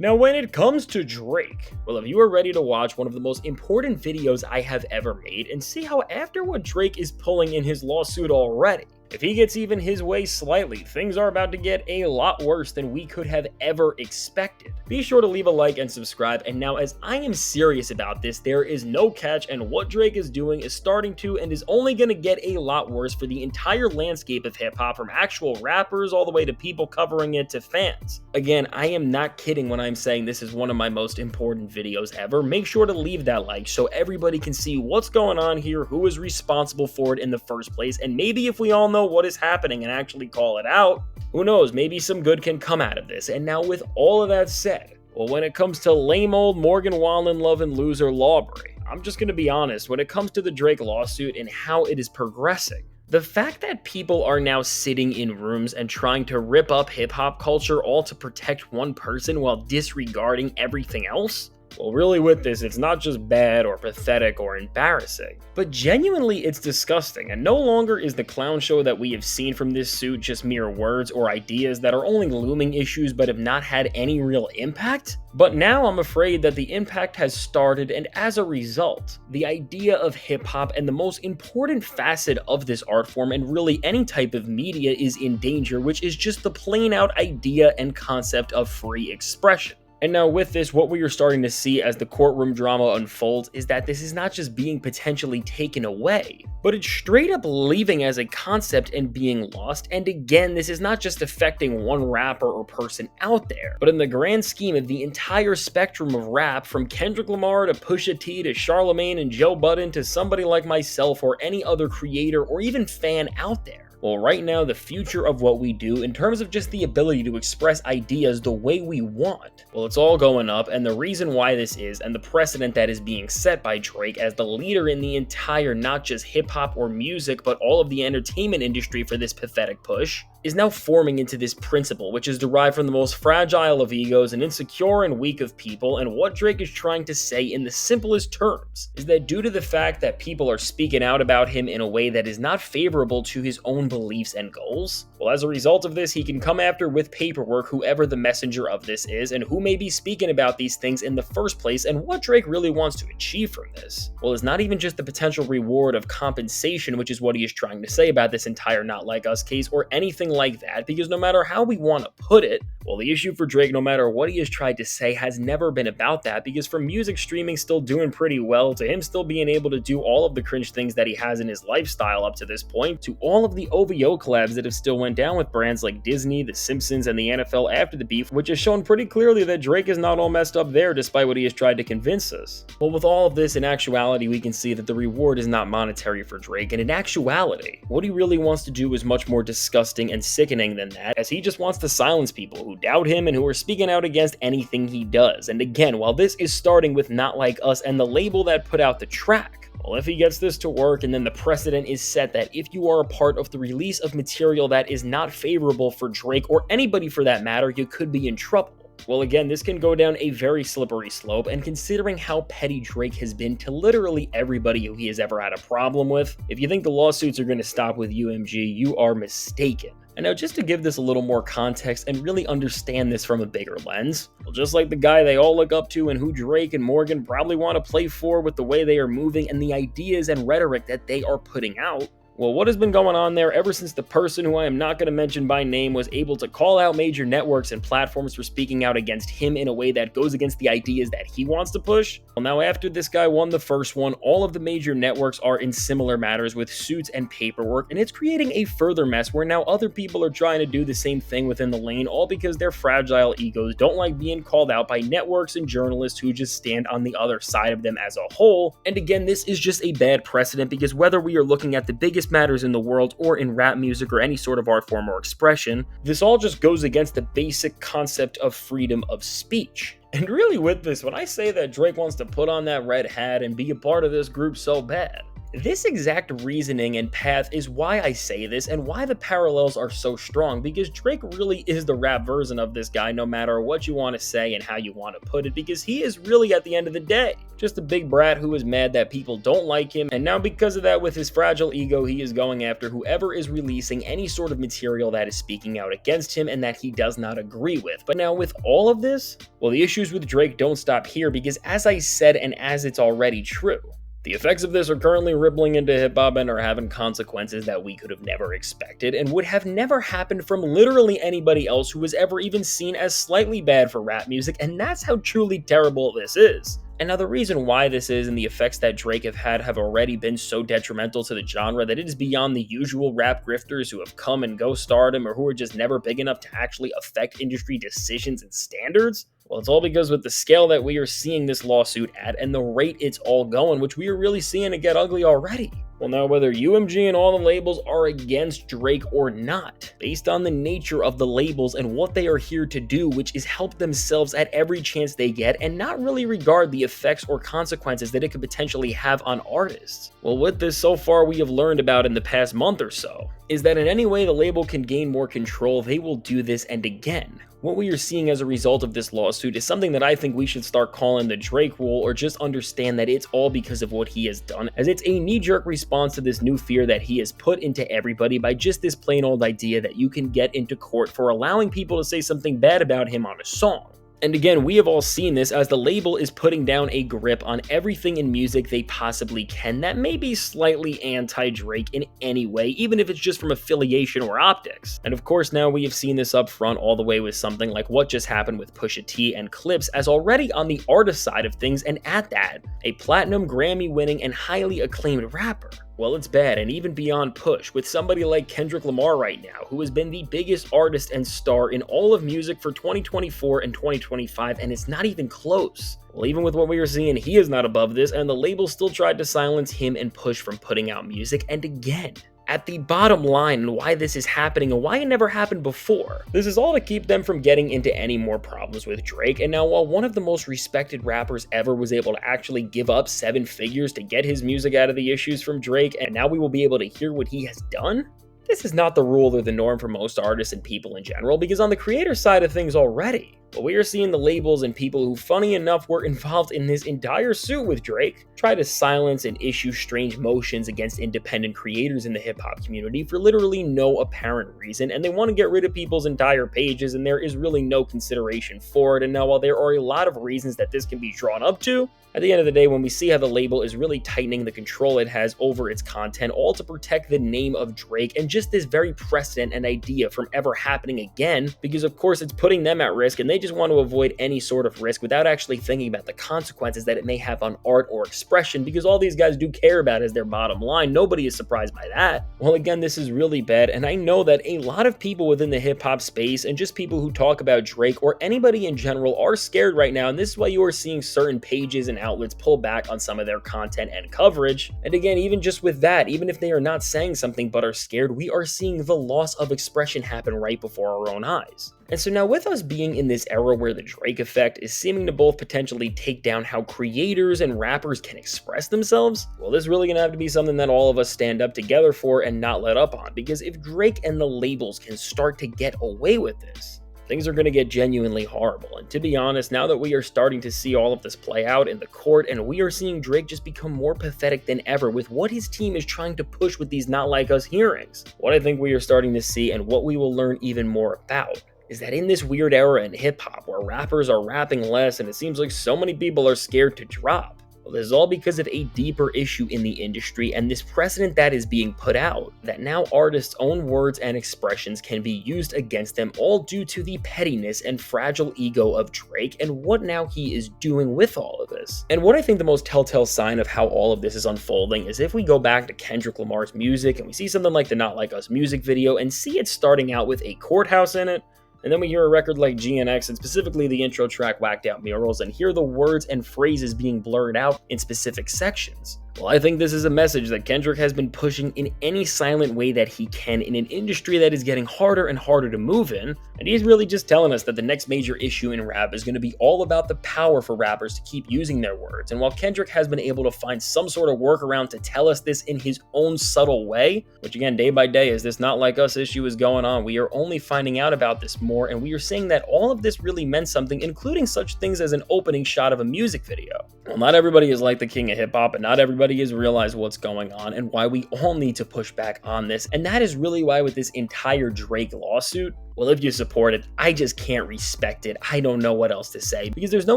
Now, when it comes to Drake, well, if you are ready to watch one of the most important videos I have ever made and see how after what Drake is pulling in his lawsuit already, if he gets even his way slightly, things are about to get a lot worse than we could have ever expected. Be sure to leave a like and subscribe, and now as I am serious about this, there is no catch, and what Drake is doing is starting to and is only going to get a lot worse for the entire landscape of hip-hop, from actual rappers all the way to people covering it to fans. Again, I am not kidding when I'm saying this is one of my most important videos ever. Make sure to leave that like so everybody can see what's going on here, who is responsible for it in the first place, and maybe if we all know what is happening and actually call it out, who knows, maybe some good can come out of this. And now with all of that said, well, when it comes to lame old Morgan Wallen loving loser Lawbury, I'm just going to be honest, when it comes to the Drake lawsuit and how it is progressing, the fact that people are now sitting in rooms and trying to rip up hip-hop culture all to protect one person while disregarding everything else, well, really with this, it's not just bad or pathetic or embarrassing, but genuinely it's disgusting, and no longer is the clown show that we have seen from this suit just mere words or ideas that are only looming issues but have not had any real impact. But now I'm afraid that the impact has started, and as a result, the idea of hip-hop and the most important facet of this art form and really any type of media is in danger, which is just the plain out idea and concept of free expression. And now with this, what we are starting to see as the courtroom drama unfolds is that this is not just being potentially taken away, but it's straight up leaving as a concept and being lost. And again, this is not just affecting one rapper or person out there, but in the grand scheme of the entire spectrum of rap, from Kendrick Lamar to Pusha T to Charlemagne and Joe Budden to somebody like myself or any other creator or even fan out there. Well, right now, the future of what we do in terms of just the ability to express ideas the way we want, well, it's all going up, and the reason why this is, and the precedent that is being set by Drake as the leader in the entire not just hip-hop or music, but all of the entertainment industry for this pathetic push, is now forming into this principle, which is derived from the most fragile of egos and insecure and weak of people. And what Drake is trying to say in the simplest terms is that due to the fact that people are speaking out about him in a way that is not favorable to his own beliefs and goals, well, as a result of this, he can come after with paperwork whoever the messenger of this is and who may be speaking about these things in the first place. And what Drake really wants to achieve from this, well, is not even just the potential reward of compensation, which is what he is trying to say about this entire Not Like Us case or anything like that, because no matter how we want to put it, well, the issue for Drake, no matter what he has tried to say, has never been about that, because from music streaming still doing pretty well, to him still being able to do all of the cringe things that he has in his lifestyle up to this point, to all of the OVO collabs that have still went down with brands like Disney, The Simpsons, and the NFL after the beef, which has shown pretty clearly that Drake is not all messed up there despite what he has tried to convince us. Well, with all of this, in actuality, we can see that the reward is not monetary for Drake, and in actuality, what he really wants to do is much more disgusting and sickening than that, as he just wants to silence people who doubt him and who are speaking out against anything he does. And again, while this is starting with Not Like Us and the label that put out the track, well, if he gets this to work and then the precedent is set that if you are a part of the release of material that is not favorable for Drake or anybody for that matter, you could be in trouble. Well, again, this can go down a very slippery slope, and considering how petty Drake has been to literally everybody who he has ever had a problem with, if you think the lawsuits are going to stop with UMG, you are mistaken. And now, just to give this a little more context and really understand this from a bigger lens, well, just like the guy they all look up to and who Drake and Morgan probably want to play for with the way they are moving and the ideas and rhetoric that they are putting out, well, what has been going on there ever since the person who I am not going to mention by name was able to call out major networks and platforms for speaking out against him in a way that goes against the ideas that he wants to push? Well, now after this guy won the first one, all of the major networks are in similar matters with suits and paperwork, and it's creating a further mess where now other people are trying to do the same thing within the lane, all because their fragile egos don't like being called out by networks and journalists who just stand on the other side of them as a whole. And again, this is just a bad precedent, because whether we are looking at the biggest matters in the world or in rap music or any sort of art form or expression, this all just goes against the basic concept of freedom of speech. And really with this, when I say that Drake wants to put on that red hat and be a part of this group so bad, This exact reasoning and path is why I say this and why the parallels are so strong, because Drake really is the rap version of this guy, no matter what you want to say and how you want to put it, because he is really, at the end of the day, just a big brat who is mad that people don't like him, and now because of that, with his fragile ego, he is going after whoever is releasing any sort of material that is speaking out against him and that he does not agree with. But now with all of this, well, the issues with Drake don't stop here, because as I said, and as it's already true, the effects of this are currently rippling into hip-hop and are having consequences that we could have never expected and would have never happened from literally anybody else who was ever even seen as slightly bad for rap music, and that's how truly terrible this is. And now the reason why this is and the effects that Drake have already been so detrimental to the genre that it is beyond the usual rap grifters who have come and go stardom or who are just never big enough to actually affect industry decisions and standards. Well, it's all because with the scale that we are seeing this lawsuit at and the rate it's all going, which we are really seeing it get ugly already. Well, now whether UMG and all the labels are against Drake or not, based on the nature of the labels and what they are here to do, which is help themselves at every chance they get and not really regard the effects or consequences that it could potentially have on artists. Well, with this, so far we have learned about in the past month or so, is that in any way the label can gain more control, they will do this. And again, what we are seeing as a result of this lawsuit is something that I think we should start calling the Drake rule, or just understand that it's all because of what he has done, as it's a knee-jerk response to this new fear that he has put into everybody by just this plain old idea that you can get into court for allowing people to say something bad about him on a song. And again, we have all seen this as the label is putting down a grip on everything in music they possibly can that may be slightly anti-Drake in any way, even if it's just from affiliation or optics. And of course, now we have seen this up front all the way with something like what just happened with Pusha T and Clips, as already on the artist side of things, and at that, a platinum Grammy-winning and highly acclaimed rapper. Well, it's bad, and even beyond Push, with somebody like Kendrick Lamar right now, who has been the biggest artist and star in all of music for 2024 and 2025, and it's not even close. Well, even with what we are seeing, he is not above this, and the label still tried to silence him and Push from putting out music, and again, at the bottom line and why this is happening and why it never happened before. This is all to keep them from getting into any more problems with Drake. And now, while one of the most respected rappers ever was able to actually give up 7 figures to get his music out of the issues from Drake, and now we will be able to hear what he has done, this is not the rule or the norm for most artists and people in general, because on the creator side of things already, but we are seeing the labels and people who, funny enough, were involved in this entire suit with Drake try to silence and issue strange motions against independent creators in the hip-hop community for literally no apparent reason, and they want to get rid of people's entire pages, and there is really no consideration for it. And now, while there are a lot of reasons that this can be drawn up to, at the end of the day, when we see how the label is really tightening the control it has over its content, all to protect the name of Drake and just this very precedent and idea from ever happening again, because of course it's putting them at risk, and they just want to avoid any sort of risk without actually thinking about the consequences that it may have on art or expression, because all these guys do care about is their bottom line. Nobody is surprised by that. Well, again, this is really bad, and I know that a lot of people within the hip-hop space and just people who talk about Drake or anybody in general are scared right now, and this is why you are seeing certain pages and outlets pull back on some of their content and coverage. And again, even just with that, even if they are not saying something but are scared, we are seeing the loss of expression happen right before our own eyes. And so now, with us being in this era where the Drake effect is seeming to both potentially take down how creators and rappers can express themselves, well, this is really gonna have to be something that all of us stand up together for and not let up on, because if Drake and the labels can start to get away with this, things are going to get genuinely horrible. And to be honest, now that we are starting to see all of this play out in the court, and we are seeing Drake just become more pathetic than ever with what his team is trying to push with these Not Like Us hearings, what I think we are starting to see, and what we will learn even more about, is that in this weird era in hip-hop where rappers are rapping less and it seems like so many people are scared to drop, well, this is all because of a deeper issue in the industry and this precedent that is being put out, that now artists' own words and expressions can be used against them, all due to the pettiness and fragile ego of Drake and what now he is doing with all of this. And what I think the most telltale sign of how all of this is unfolding is if we go back to Kendrick Lamar's music and we see something like the Not Like Us music video and see it starting out with a courthouse in it, and then we hear a record like GNX, and specifically the intro track Whacked Out Murals, and hear the words and phrases being blurred out in specific sections. Well, I think this is a message that Kendrick has been pushing in any silent way that he can in an industry that is getting harder and harder to move in, and he's really just telling us that the next major issue in rap is going to be all about the power for rappers to keep using their words. And while Kendrick has been able to find some sort of workaround to tell us this in his own subtle way, which again, day by day, as this Not Like Us issue is going on, we are only finding out about this more, and we are seeing that all of this really meant something, including such things as an opening shot of a music video. Well, not everybody is like the king of hip-hop, and not everybody has realized what's going on and why we all need to push back on this. And that is really why with this entire Drake lawsuit, well, if you support it, I just can't respect it. I don't know what else to say, because there's no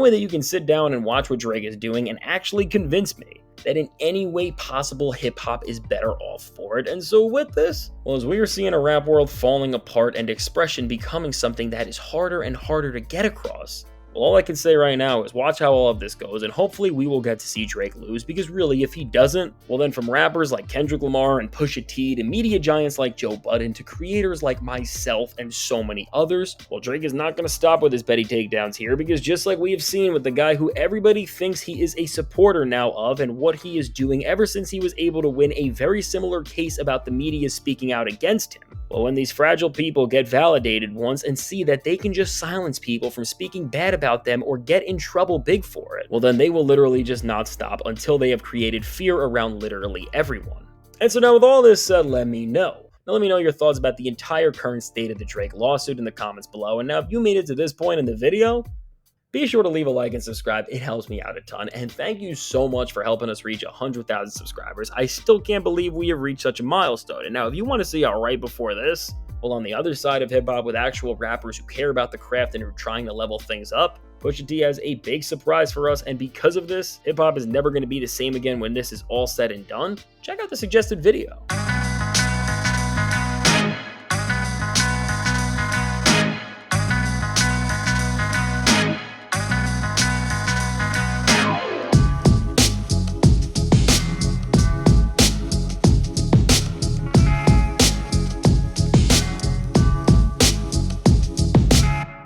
way that you can sit down and watch what Drake is doing and actually convince me that in any way possible hip-hop is better off for it. And so with this, well, as we are seeing a rap world falling apart and expression becoming something that is harder and harder to get across, well, all I can say right now is watch how all of this goes, and hopefully we will get to see Drake lose, because really, if he doesn't, well then from rappers like Kendrick Lamar and Pusha T to media giants like Joe Budden to creators like myself and so many others, well, Drake is not going to stop with his petty takedowns here, because just like we have seen with the guy who everybody thinks he is a supporter now of and what he is doing ever since he was able to win a very similar case about the media speaking out against him, well, when these fragile people get validated once and see that they can just silence people from speaking bad about them or get in trouble big for it, well then they will literally just not stop until they have created fear around literally everyone. And so now with all this said, let me know your thoughts about the entire current state of the Drake lawsuit in the comments below. And now if you made it to this point in the video, be sure to leave a like and subscribe. It helps me out a ton. And thank you so much for helping us reach 100,000 subscribers. I still can't believe we have reached such a milestone. And now if you want to see how right before this, well, on the other side of hip-hop with actual rappers who care about the craft and are trying to level things up, Pusha T has a big surprise for us, and because of this, hip-hop is never going to be the same again when this is all said and done. Check out the suggested video.